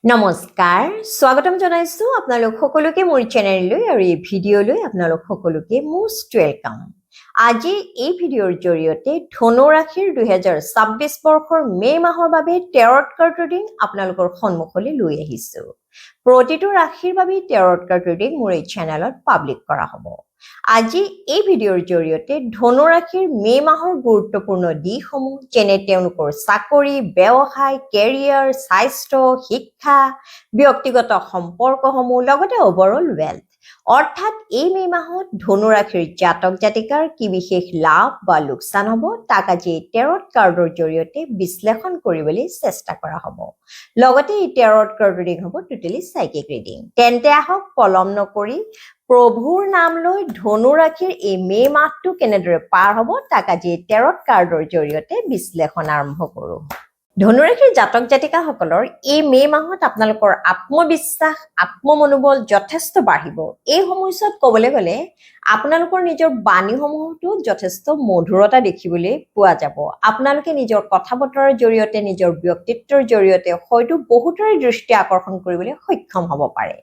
নমস্কাৰ স্বাগতম জনাইছো আপোনালোক সকলোকে মোৰ চেনেললৈ আৰু এই ভিডিঅ'লৈ আপোনালোক সকলোকে মোষ্ট ওয়েলকাম। আজি এই ভিডিঅ'ৰ জৰিয়তে ধনু ৰাশিৰ 2026 বৰ্ষৰ মে মাহৰ বাবে টেৰট কাৰ্ড ৰিডিং আপোনালোকৰ সন্মুখলৈ লৈ আহিছো। প্ৰতিটো ৰাশিৰ বাবে টেৰট কাৰ্ড ৰিডিং মোৰ এই চেনেলত পাব্লিক কৰা হ'ব। আজি এই ভিডিঅ'ৰ জৰিয়তে ধনু ৰাশিৰ মে মাহৰ গুৰুত্বপূৰ্ণ দিশসমূহ যেনে তেওঁলোকৰ চাকৰি, ব্যৱসায়, কেৰিয়াৰ, স্বাস্থ্য, শিক্ষা, ব্যক্তিগত সম্পৰ্কসমূহ লগতে ওভাৰঅল ৱেলথ অৰ্থাৎ এই মে মাহত ধনু ৰাশিৰ জাতক জাতিকাৰ কি বিশেষ লাভ বা লোকচান হ'ব তাক আজি টেৰট কাৰ্ডৰ জৰিয়তে বিশ্লেষণ কৰিবলৈ চেষ্টা কৰা হ'ব। লগতে এই টেৰট কাৰ্ড ৰিডিং হ'ব টোটেলি সাইকিক ৰিডিং। তেন্তে আহক পলম নকৰি প্ৰভুৰ নাম লৈ ধনু ৰাশিৰ এই মে মাহটো কেনেদৰে পাৰ হ'ব তাক আজি টেৰট কাৰ্ডৰ জৰিয়তে বিশ্লেষণ আৰম্ভ কৰোঁ। ধনু ৰাশিৰ জাতক জাতিকাসকলৰ এই মে মাহত আপোনালোকৰ আত্মবিশ্বাস, আত্মমনোবল যথেষ্ট বাঢ়িব। এই সময়ছোৱাত ক'বলৈ গ'লে আপোনালোকৰ নিজৰ বাণীসমূহতো যথেষ্ট মধুৰতা দেখিবলৈ পোৱা যাব। আপোনালোকে নিজৰ কথা বতৰাৰ জৰিয়তে, নিজৰ ব্যক্তিত্বৰ জৰিয়তে হয়তো বহুতৰে দৃষ্টি আকৰ্ষণ কৰিবলৈ সক্ষম হ'ব পাৰে।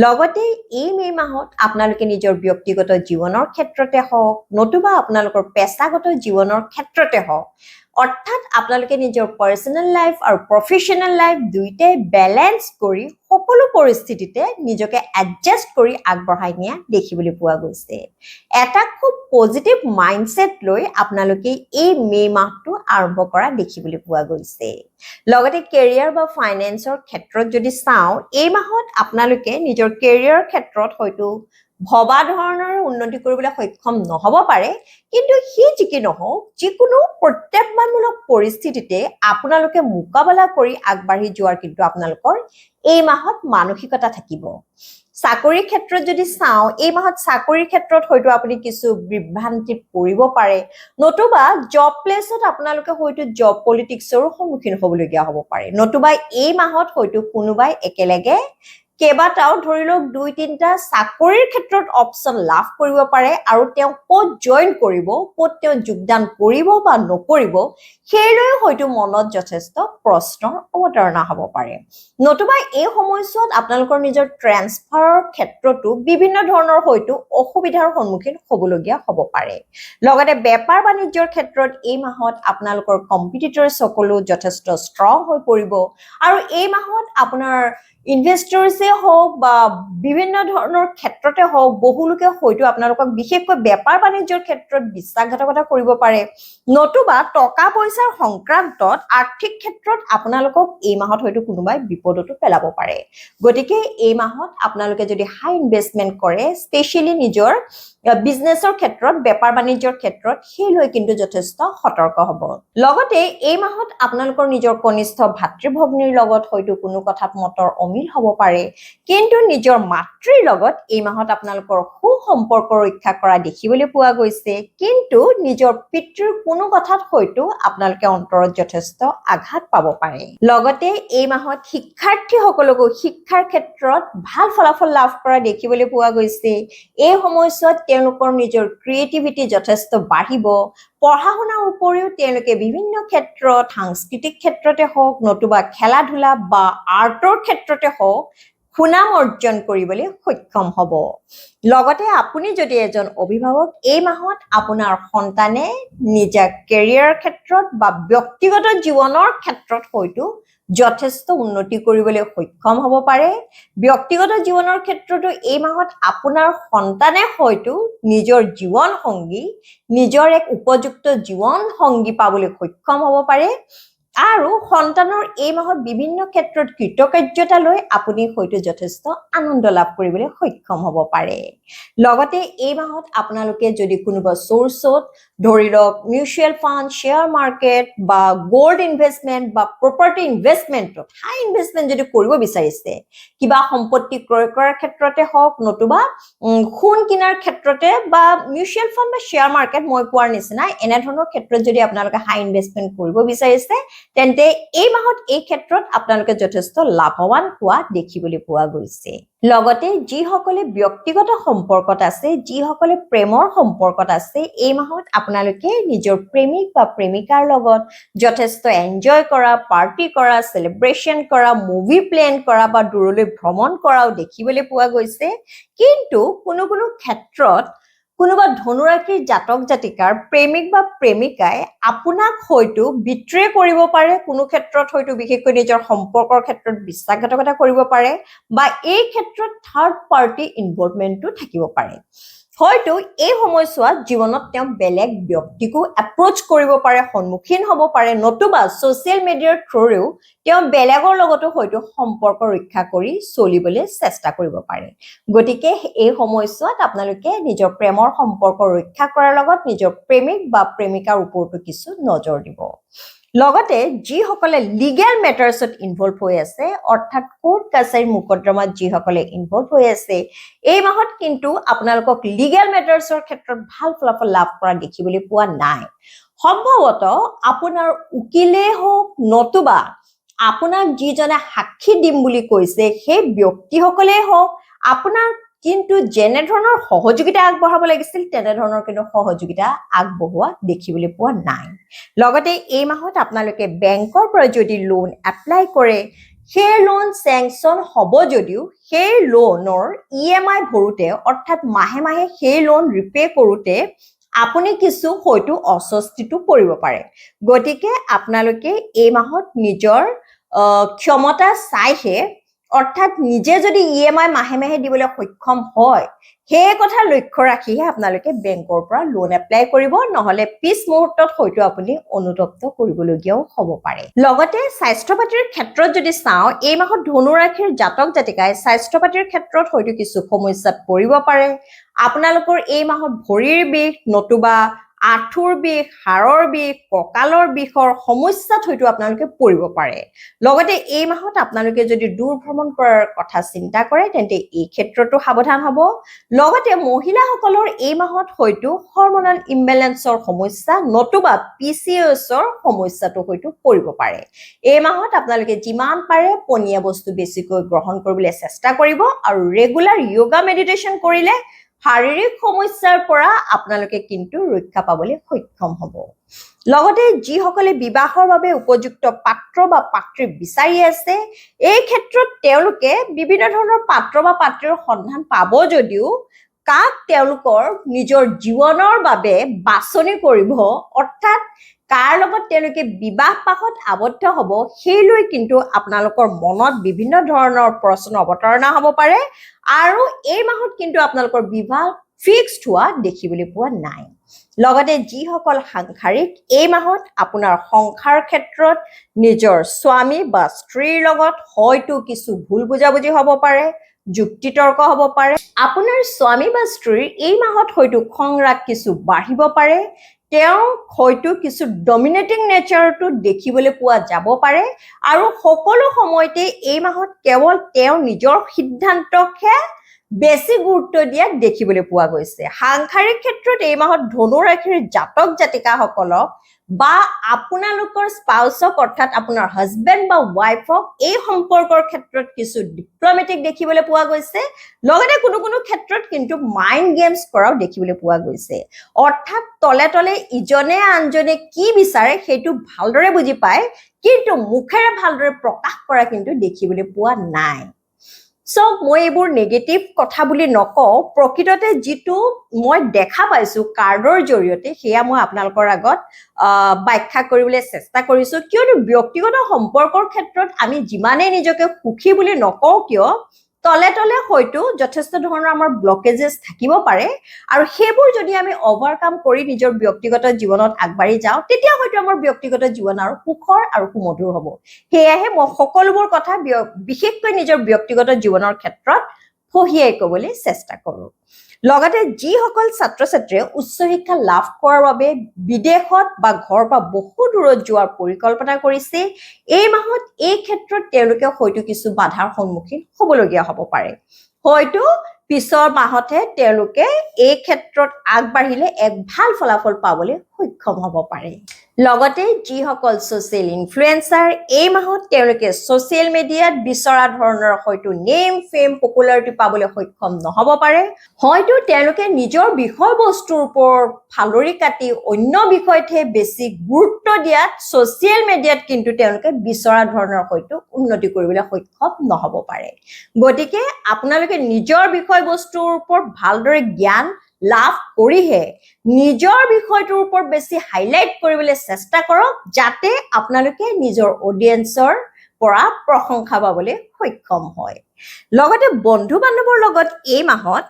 লগতে এই মে মাহত আপোনালোকে নিজৰ ব্যক্তিগত জীৱনৰ ক্ষেত্ৰতে হওক নতুবা আপোনালোকৰ পেছাগত জীৱনৰ ক্ষেত্ৰতে হওক অৰ্থাৎ আপোনালোকে নিজৰ পাৰ্চনেল লাইফ আৰু প্ৰফেশ্যনেল লাইফ দুইটাই বেলেঞ্চ কৰি সকলো পৰিস্থিতিতে নিজকে এডজাষ্ট কৰি আগবঢ়াই নিয়া দেখিবলৈ পোৱা গৈছে। এটা খুব পজিটিভ মাইণ্ডছেট লৈ আপোনালোকে এই মে মাহটো আৰম্ভ কৰা দেখিবলৈ পোৱা গৈছে। লগতে কেৰিয়াৰ বা ফাইনেন্সৰ ক্ষেত্ৰত যদি চাওঁ এই মাহত আপোনালোকে নিজৰ কেৰিয়াৰ ক্ষেত্ৰত হয়তো ভবা ধৰণৰ উন্নতি কৰিবলৈ সক্ষম নহ'ব পাৰে, কিন্তু যি কি নহওক যিকোনো প্ৰত্যাহ্বানমূলক পৰিস্থিতিতে আপোনালোকে মোকাবিলা কৰি আগবাঢ়ি যোৱাৰ কিন্তু আপোনালোকৰ এই মাহত মানসিকতা থাকিব। চাকৰিৰ ক্ষেত্ৰত যদি চাওঁ এই মাহত চাকৰিৰ ক্ষেত্ৰত হয়তো আপুনি কিছু বিভ্ৰান্তিত পৰিব পাৰে, নতুবা জব প্লেচত আপোনালোকে হয়তো জব পলিটিক্সৰো সন্মুখীন হ'বলগীয়া হ'ব পাৰে, নতুবা এই মাহত হয়তো কোনোবাই একেলগে কেইবাটাও ধৰি লওক 2-3টা চাকৰিৰ ক্ষেত্ৰত অপশ্যন লাভ কৰিব পাৰে আৰু তেওঁ ক'ত জইন কৰিব, ক'ত তেওঁ যোগদান কৰিব বা নকৰিব সেইলৈ হয়তো মনত যথেষ্ট প্ৰশ্নৰ অৱতাৰণা হ'ব পাৰে। নতুবা এই সময়ছোৱাত আপোনালোকৰ নিজৰ ট্ৰেন্সফাৰৰ ক্ষেত্ৰতো বিভিন্ন ধৰণৰ হয়তো অসুবিধাৰ সন্মুখীন হ'বলগীয়া হ'ব পাৰে। লগতে বেপাৰ বাণিজ্যৰ ক্ষেত্ৰত এই মাহত আপোনালোকৰ কম্পিটিটৰ সকলো যথেষ্ট ষ্ট্ৰং হৈ পৰিব আৰু এই মাহত আপোনাৰ ইনভেষ্টৰ্ছে হওক বা বিভিন্ন ধৰণৰ ক্ষেত্ৰতে হওক বহুলোকে হয়তো আপোনালোকক বিশেষকৈ বেপাৰ বাণিজ্যৰ ক্ষেত্ৰত বিশ্বাসঘাতকতা কৰিব পাৰে, নতুবা টকা পইচাৰ সংক্ৰান্তত আৰ্থিক ক্ষেত্ৰত আপোনালোকক এই মাহত হয়তো কোনোবাই বিপদতো পেলাব পাৰে। গতিকে এই মাহত আপোনালোকে যদি হাই ইনভেষ্টমেণ্ট কৰে স্পেচিয়েলি নিজৰ বিজনেছৰ ক্ষেত্ৰত, বেপাৰ বাণিজ্যৰ ক্ষেত্ৰত সেইলৈ কিন্তু যথেষ্ট সতৰ্ক হ'ব। লগতে এই মাহত আপোনালোকৰ নিজৰ কনিষ্ঠ ভাতৃ ভগ্নীৰ লগত হয়তো কোনো কথাত মতৰ অমিল হ'ব পাৰে, কিন্তু নিজৰ মাতৃৰ লগত এই মাহত আপোনালোকৰ সুসম্পৰ্ক ৰক্ষা কৰা দেখিবলৈ পোৱা গৈছে, কিন্তু নিজৰ পিতৃৰ কোনো কথাত হয়তো আপোনালোকে অন্তৰত যথেষ্ট আঘাত পাব পাৰে। লগতে এই মাহত শিক্ষাৰ্থীসকলকো শিক্ষাৰ ক্ষেত্ৰত ভাল ফলাফল লাভ কৰা দেখিবলৈ পোৱা গৈছে। এই সময়ছোৱাত তেওঁলোকৰ নিজৰ ক্ৰিয়েটিভিটি যথেষ্ট বাঢ়িব। পঢ়া শুনাৰ উপৰিও তেওঁলোকে বিভিন্ন ক্ষেত্ৰত সাংস্কৃতিক ক্ষেত্ৰতে হওক নতুবা খেলা ধূলা বা আৰ্টৰ ক্ষেত্ৰতে হওক সুনাম অৰ্জন কৰিবলৈ সক্ষম হ'ব। লগতে আপুনি যদি এজন অভিভাৱক এই মাহত আপোনাৰ সন্তানে নিজা কেৰিয়াৰ ক্ষেত্ৰত বা ব্যক্তিগত জীৱনৰ ক্ষেত্ৰত হয়তো যথেষ্ট উন্নতি কৰিবলৈ সক্ষম হ'ব পাৰে। ব্যক্তিগত জীৱনৰ ক্ষেত্ৰতো এই মাহত আপোনাৰ সন্তানে হয়তো নিজৰ জীৱন সংগী, নিজৰ এক উপযুক্ত জীৱন সংগী পাবলৈ সক্ষম হ'ব পাৰে আৰু সন্তানৰ এই মাহত বিভিন্ন ক্ষেত্ৰত কৃতকাৰ্যতা লৈ আপুনি হয়তো যথেষ্ট আনন্দ লাভ কৰিবলৈ সক্ষম হ'ব পাৰে। লগতে এই মাহত আপোনালোকে যদি কোনোবা চ'ৰ্চত ধৰি লওক মিউচুৱেল ফাণ্ড, শ্বেয়াৰ মাৰ্কেট বা গ'ল্ড ইনভেষ্টমেণ্ট বা প্ৰপাৰ্টি ইনভেষ্টমেণ্টত হাই ইনভেষ্টমেণ্ট যদি কৰিব বিচাৰিছে, কিবা সম্পত্তি ক্ৰয় কৰাৰ ক্ষেত্ৰতে হওক নতুবা সোণ কিনাৰ ক্ষেত্ৰতে বা মিউচুৱেল ফাণ্ড বা শ্বেয়াৰ মাৰ্কেট মই কোৱাৰ নিচিনা এনেধৰণৰ ক্ষেত্ৰত যদি আপোনালোকে হাই ইনভেষ্টমেণ্ট কৰিব বিচাৰিছে তেন্তে এই মাহত এই ক্ষেত্ৰত আপোনালোকে যথেষ্ট লাভৱান হোৱা দেখিবলৈ পোৱা গৈছে লগতে যিসকলে ব্যক্তিগত সম্পৰ্কত আছে যিসকলে প্ৰেমৰ সম্পৰ্কত আছে এই মাহত আপোনালোকে নিজৰ প্ৰেমিক বা প্ৰেমিকাৰ লগত যথেষ্ট এনজয় কৰা পাৰ্টি কৰা সেলিব্ৰেশন কৰা মুভি প্লেন কৰা বা দূৰলৈ ভ্ৰমণ কৰাও দেখিবলৈ পোৱা গৈছে কিন্তু কোনো ক্ষেত্ৰত কোনোবা ধনুৰাশিৰ জাতক জাতিকাৰ প্ৰেমিক বা প্ৰেমিকাই আপোনাক হয়তো বিট্ৰে কৰিব পাৰে কোনো ক্ষেত্ৰত হয়তো বিশেষকৈ নিজৰ সম্পৰ্কৰ ক্ষেত্ৰত বিশ্বাসঘাতকতা কৰিব পাৰে বা এই ক্ষেত্ৰত থাৰ্ড পাৰ্টি ইনভলভমেন্টটো থাকিব পাৰে হয়তো এই সময়ছোৱাত জীৱনত তেওঁ বেলেগ ব্যক্তিকো এপ্ৰোচ কৰিব পাৰে সন্মুখীন হ'ব পাৰে নতুবা সোশ্যাল মিডিয়াৰ থ্ৰুৰেও তেওঁ বেলেগৰ লগতো হয়তো সম্পৰ্ক ৰক্ষা কৰি চলিবলৈ চেষ্টা কৰিব পাৰে গতিকে এই সময়ছোৱাত আপোনালোকে নিজৰ প্ৰেমৰ সম্পৰ্ক ৰক্ষা কৰাৰ লগত নিজৰ প্ৰেমিক বা প্ৰেমিকাৰ ওপৰতো কিছু নজৰ দিব লগতে যিসকলে লিগেল মেটাৰ্ছত ইনভলভ হৈ আছে অৰ্থাৎ কোৰ্ট কাছাৰী মুকদ্দমাত যিসকলে ইনভলভ হৈ আছে এই মাহত কিন্তু আপোনালোকক লিগেল মেটাৰ্ছৰ ক্ষেত্ৰত ভাল ফলাফল লাভ কৰা দেখিবলৈ পোৱা নাই সম্ভৱতঃ আপোনাৰ উকিলে হওক নতুবা আপোনাক যিজনে সাক্ষী দিম বুলি কৈছে সেই ব্যক্তিসকলে হওক আপোনাৰ কিন্তু যেনে ধৰণৰ সহযোগিতা আগবঢ়াব লাগিছিল তেনে ধৰণৰ কিন্তু সহযোগিতা আগবঢ়োৱা দেখিবলৈ পোৱা নাই লগতে এই মাহত আপোনালোকে বেংকৰ পৰা যদি লোন এপ্লাই কৰে সেই লোন স্যাংচন হ'ব যদিও সেই লোনৰ ইএমআই ভৰোতে অৰ্থাৎ মাহে মাহে সেই লোন ৰিপে কৰোতে আপুনি কিছু হয়তো অস্বস্তিটো পৰিব পাৰে গতিকে আপোনালোকে এই মাহত নিজৰ ক্ষমতা চাইহে অৰ্থাৎ নিজে যদি ইএমআই মাহে মাহে দিবলৈ সক্ষম হয় সেই কথা লক্ষ্য ৰাখিহে আপোনালোকে বেংকৰ পৰা লোন এপ্লাই কৰিব নহলে পিছ মুহূৰ্তত হয়তো আপুনি অনুতপ্ত কৰিবলগীয়াও হ'ব পাৰে লগতে স্বাস্থ্য পাতিৰ ক্ষেত্ৰত যদি চাওঁ এই মাহত ধনু ৰাশিৰ জাতক জাতিকাই স্বাস্থ্য পাতিৰ ক্ষেত্ৰত হয়তো কিছু সমস্যাত পৰিব পাৰে আপোনালোকৰ এই মাহত ভৰিৰ বিষ নতুবা আঁঠুৰ বিষ হাড়ৰ বিষ কঁকালৰ বিষৰ সমস্যাত হয়তো আপোনালোকে পৰিব পাৰে লগতে এই মাহত আপোনালোকে যদি দূৰ ভ্ৰমণ কৰাৰ কথা চিন্তা কৰে তেন্তে এই ক্ষেত্ৰতো সাৱধান হ'ব লগতে মহিলাসকলৰ এই মাহত হয়তো হৰমনাল ইমবেলেন্সৰ সমস্যা নতুবা পিচিঅএছৰ সমস্যাটো হয়তো পৰিব পাৰে এই মাহত আপোনালোকে যিমান পাৰে পনীয়া বস্তু বেছিকৈ গ্ৰহণ কৰিবলৈ চেষ্টা কৰিব আৰু ৰেগুলাৰ যোগা মেডিটেশ্যন কৰিলে শাৰীৰিক সমস্যাৰ পৰা আপোনালোকে কিন্তু ৰক্ষা পাবলৈ সক্ষম হ'ব লগতে যিসকলে বিবাহৰ বাবে উপযুক্ত পাত্ৰ বা পাত্ৰী বিচাৰি আছে এই ক্ষেত্ৰত তেওঁলোকে বিভিন্ন ধৰণৰ পাত্ৰ বা পাত্ৰীৰ সন্ধান পাব যদিও কাক তেওঁলোকৰ নিজৰ জীৱনৰ বাবে বাছনি কৰিব অৰ্থাৎ কাৰ লগত তেওঁলোকে বিবাহ পাশত আবদ্ধ হ'ব সেইলৈ কিন্তু আপোনালোকৰ মনত বিভিন্ন ধৰণৰ প্ৰশ্ন অৱতাৰণা হ'ব পাৰে আৰু এই মাহত কিন্তু আপোনালোকৰ বিবাহ ফিক্সড হোৱা দেখিবলৈ পোৱা নাই লগতে যিসকল সাংসাৰিক এই মাহত আপোনাৰ সংসাৰ ক্ষেত্ৰত নিজৰ স্বামী বা স্ত্ৰীৰ লগত হয়তো কিছু ভুল বুজাবুজি হ'ব পাৰে যুক্তিতৰ্ক হ'ব পাৰে আপোনাৰ স্বামী বা স্ত্ৰীৰ এই মাহত হয়তো খং ৰাগ কিছু বাঢ়িব পাৰে তেওঁ হয়তো কিছু ডমিনেটিং নেচাৰটো দেখিবলৈ পোৱা যাব পাৰে আৰু সকলো সময়তে এই মাহত কেৱল তেওঁ নিজৰ সিদ্ধান্তকহে বেছি গুৰুত্ব দিয়া দেখিবলৈ পোৱা গৈছে সাংসাৰিক ক্ষেত্ৰত এই মাহত ধনু ৰাশিৰ জাতক জাতিকাসকলক বা আপোনালোকৰ স্পাউসক অৰ্থাৎ আপোনাৰ হাজবেণ্ড বা ওয়াইফক এই সম্পৰ্কৰ ক্ষেত্ৰত কিছু ডিপ্লমেটিক দেখিবলৈ পোৱা গৈছে লগতে কোনো ক্ষেত্ৰত কিন্তু মাইন্ড গেমছ কৰাও দেখিবলৈ পোৱা গৈছে অৰ্থাৎ তলে তলে ইজনে আনজনে কি বিচাৰে সেইটো ভালদৰে বুজি পায় কিন্তু মুখেৰে ভালদৰে প্ৰকাশ কৰা কিন্তু দেখিবলৈ পোৱা নাই সো মই এইবোৰ নেগেটিভ কথা বুলি নকওঁ প্ৰকৃততে যিটো মই দেখা পাইছো কাৰ্ডৰ জৰিয়তে সেয়া মই আপোনালোকৰ আগত ব্যাখ্যা কৰিবলৈ চেষ্টা কৰিছো কিয়নো ব্যক্তিগত সম্পৰ্কৰ ক্ষেত্ৰত আমি যিমানে নিজকে সুখী বুলি নকওঁ কিয় তলে তলে হয়তো যথেষ্ট ধৰণৰ আমাৰ ব্লকেজেস থাকিব পাৰে আৰু সেইবোৰ যদি আমি ওভাৰকাম কৰি নিজৰ ব্যক্তিগত জীৱনত আগবাঢ়ি যাওঁ তেতিয়া হয়তো আমাৰ ব্যক্তিগত জীৱন আৰু সুখৰ আৰু সুমধুৰ হ'ব সেয়াহে মই সকলোবোৰ কথা বিশেষকৈ নিজৰ ব্যক্তিগত জীৱনৰ ক্ষেত্ৰত ফহিয়াই ক'বলৈ চেষ্টা কৰোঁ লগতে যিসকল ছাত্ৰ ছাত্ৰীয়ে উচ্চ শিক্ষা লাভ কৰাৰ বাবে বিদেশত বা ঘৰৰ পৰা বহু দূৰত যোৱাৰ পৰিকল্পনা কৰিছে এই মাহত এই ক্ষেত্ৰত তেওঁলোকে হয়তো কিছু বাধাৰ সন্মুখীন হ'বলগীয়া হ'ব পাৰে হয়তো পিছৰ মাহতে তেওঁলোকে এই ক্ষেত্ৰত আগবাঢ়িলে এক ভাল ফলাফল পাবলৈ সক্ষম হ'ব পাৰে লগতে যিসকল ছ'চিয়েল ইনফ্লুৱেঞ্চাৰ এই মাহত তেওঁলোকে ছ'চিয়েল মিডিয়াত বিচৰা ধৰণৰ হয়তো নেম ফেম পপুলাৰিটি পাবলৈ সক্ষম নহ'ব পাৰে হয়তো তেওঁলোকে নিজৰ বিষয়বস্তুৰ ওপৰত ফালৰি কাটি অন্য বিষয়তহে বেছি গুৰুত্ব দিয়াত ছ'চিয়েল মিডিয়াত কিন্তু তেওঁলোকে বিচৰা ধৰণৰ হয়তো উন্নতি কৰিবলৈ সক্ষম নহ'ব পাৰে গতিকে আপোনালোকে নিজৰ বিষয়বস্তুৰ ওপৰত ভালদৰে জ্ঞান লাভ কৰিহে নিজৰ বিষয়টোৰ ওপৰত বেছি হাইলাইট কৰিবলৈ চেষ্টা কৰক যাতে আপোনালোকে নিজৰ অডিয়েন্সৰ পৰা প্ৰশংসা পাবলৈ সক্ষম হয় লগতে বন্ধু বান্ধৱৰ লগত এই মাহত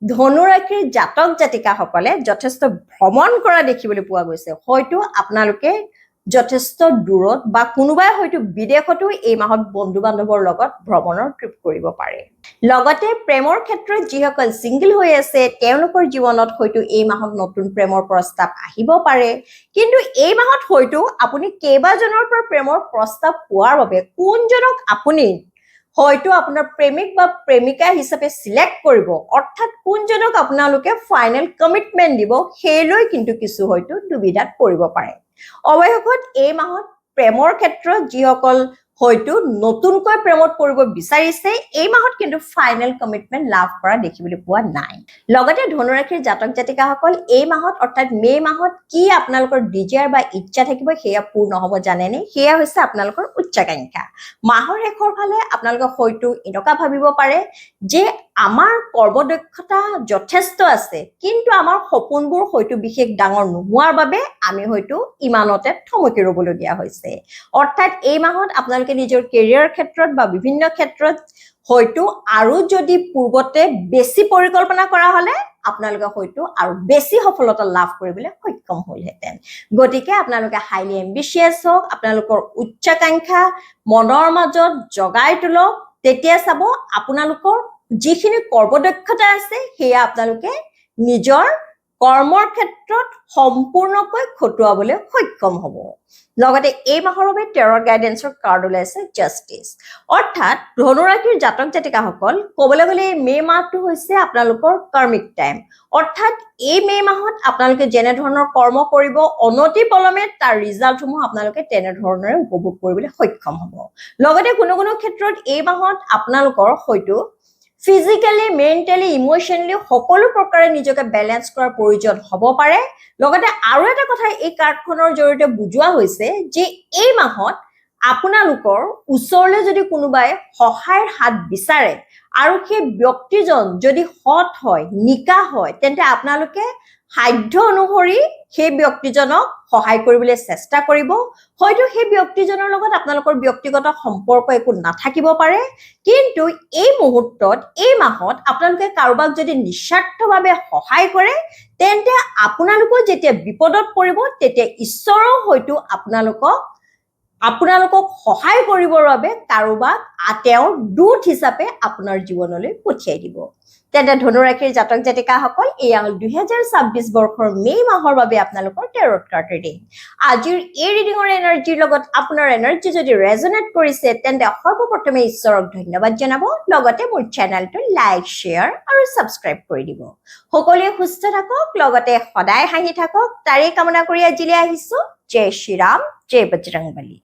ধনু ৰাশিৰ জাতক জাতিকাসকলে যথেষ্ট ভ্ৰমণ কৰা দেখিবলৈ পোৱা গৈছে হয়তো আপোনালোকে যথেষ্ট দূৰত বা কোনোবাই হয়তো বিদেশতো এই মাহত বন্ধু বান্ধৱৰ লগত ভ্ৰমণৰ ট্ৰিপ কৰিব পাৰে লগতে প্ৰেমৰ ক্ষেত্ৰত যিসকল সিংগল হৈ আছে তেওঁলোকৰ জীৱনত হয়তো এই মাহত নতুন প্ৰেমৰ প্ৰস্তাৱ আহিব পাৰে কিন্তু এই মাহত হয়তো আপুনি কেইবাজনৰ পৰা প্ৰেমৰ প্ৰস্তাৱ পোৱাৰ বাবে কোনজনক আপুনি হয়তো আপোনাৰ প্ৰেমিক বা প্ৰেমিকা হিচাপে সিলেক্ট কৰিব অৰ্থাৎ কোনজনক আপোনালোকে ফাইনেল কমিটমেন্ট দিব সেইলৈ কিন্তু কিছু হয়তো দুবিধাত পৰিব পাৰে অৱশেষত এই মাহত প্ৰেমৰ ক্ষেত্ৰত যিসকল হয়তো নতুনকৈ প্ৰেমত পৰিব বিচাৰিছে এই মাহত কিন্তু ফাইনেল কমিটমেন্ট লাভ কৰা দেখিবলৈ পোৱা নাই লগতে ধনুৰাশিৰ জাতক জাতিকাসকল এই মাহত অৰ্থাৎ মে মাহত কি আপোনালোকৰ ডিজায়াৰ বা ইচ্ছা থাকিব সেয়া পূৰ্ণ হ'ব জানেনে সেয়া হৈছে আপোনালোকৰ উচ্চাকাংক্ষা মাহৰ শেষৰ ফালে আপোনালোকে হয়তো এনেকুৱা ভাবিব পাৰে যে আমাৰ কৰ্মদক্ষতা যথেষ্ট আছে কিন্তু আমাৰ সপোনবোৰ হয়তো বিশেষ ডাঙৰ নোহোৱাৰ বাবে আমি হয়তো ইমানতে থমকি ৰ'বলগীয়া হৈছে অৰ্থাৎ এই মাহত আপোনালোকে নিজৰ কেৰিয়াৰ ক্ষেত্ৰত বা বিভিন্ন ক্ষেত্ৰত হয়তো আৰু যদি পূৰ্বতে বেছি পৰিকল্পনা কৰা হলে আপোনালোকে হয়তো আৰু বেছি সফলতা লাভ কৰিবলৈ সক্ষম হ'লহেঁতেন গতিকে আপোনালোকে হাইলি এম্বিচিয়াছ হওক আপোনালোকৰ উচ্চাকাংক্ষা মনৰ মাজত জগাই তোলক তেতিয়া চাব আপোনালোকৰ যিখিনি কৰ্মদক্ষতা আছে সেয়া আপোনালোকে নিজৰ কৰ্মৰ ক্ষেত্ৰত সম্পূৰ্ণকৈ খটুৱাবলৈ সক্ষম হ'ব লগতে এই মাহৰ বাবে টেৰৰ গাইডেন্সৰ কাৰ্ড ওলাইছে জাষ্টিস অৰ্থাৎ ধনুৰাশিৰ জাতক জাতিকাসকল ক'বলৈ গ'লে মে মাহটো হৈছে আপোনালোকৰ কাৰ্মিক টাইম অৰ্থাৎ এই মে মাহত আপোনালোকে যেনে ধৰণৰ কৰ্ম কৰিব অনতি পলমে তাৰ ৰিজাল্টসমূহ আপোনালোকে তেনে ধৰণৰে উপভোগ কৰিবলৈ সক্ষম হ'ব লগতে কোনো কোনো ক্ষেত্ৰত এই মাহত আপোনালোকৰ হয়তো ফিজিক্যালি মেন্টালি ইমোশনালি সকলো প্ৰকাৰে নিজকে বেলেন্স কৰাৰ প্ৰয়োজন হ'ব পাৰে লগতে আৰু এটা কথা এই কাৰ্ডখনৰ জৰিয়তে বুজোৱা হৈছে যে এই মাহত আপোনালোকৰ ওচৰলৈ যদি কোনোবাই সহায়ৰ হাত বিচাৰে আৰু সেই ব্যক্তিজন যদি সৎ হয় নিকা হয় তেন্তে আপোনালোকে সাধ্য অনুসৰি সেই ব্যক্তিজনক সহায় কৰিবলৈ চেষ্টা কৰিব হয়তো সেই ব্যক্তিজনৰ লগত আপোনালোকৰ ব্যক্তিগত সম্পৰ্ক একো নাথাকিব পাৰে কিন্তু এই মুহূৰ্তত এই মাহত আপোনালোকে কাৰোবাক যদি নিস্বাৰ্থভাৱে সহায় কৰে তেন্তে আপোনালোকৰ যেতিয়া বিপদত পৰিব তেতিয়া ঈশ্বৰেও হয়তো আপোনালোকক সহায় কৰিবৰ বাবে কাৰোবাক তেওঁৰ দূত হিচাপে আপোনাৰ জীৱনলৈ পঠিয়াই দিব তেন্তে ধনুৰাশিৰ জাতক জাতিকাসকল এয়া হ'ল 2026 বৰ্ষৰ মে মাহৰ বাবে আপোনালোকৰ টেৰট কাৰ্ড ৰিডিং আজিৰ এই ৰিডিঙৰ এনাৰ্জিৰ লগত আপোনাৰ এনাৰ্জি যদি ৰেজনেট কৰিছে তেন্তে সৰ্বপ্ৰথমে ঈশ্বৰক ধন্যবাদ জনাব লগতে মোৰ চেনেলটো লাইক শ্বেয়াৰ আৰু সাবস্ক্ৰাইব কৰি দিব সকলোৱে সুস্থ থাকক লগতে সদায় হাঁহি থাকক তাৰে কামনা কৰি আজিলৈ আহিছো জয় শ্ৰী ৰাম জয় বজৰংবলী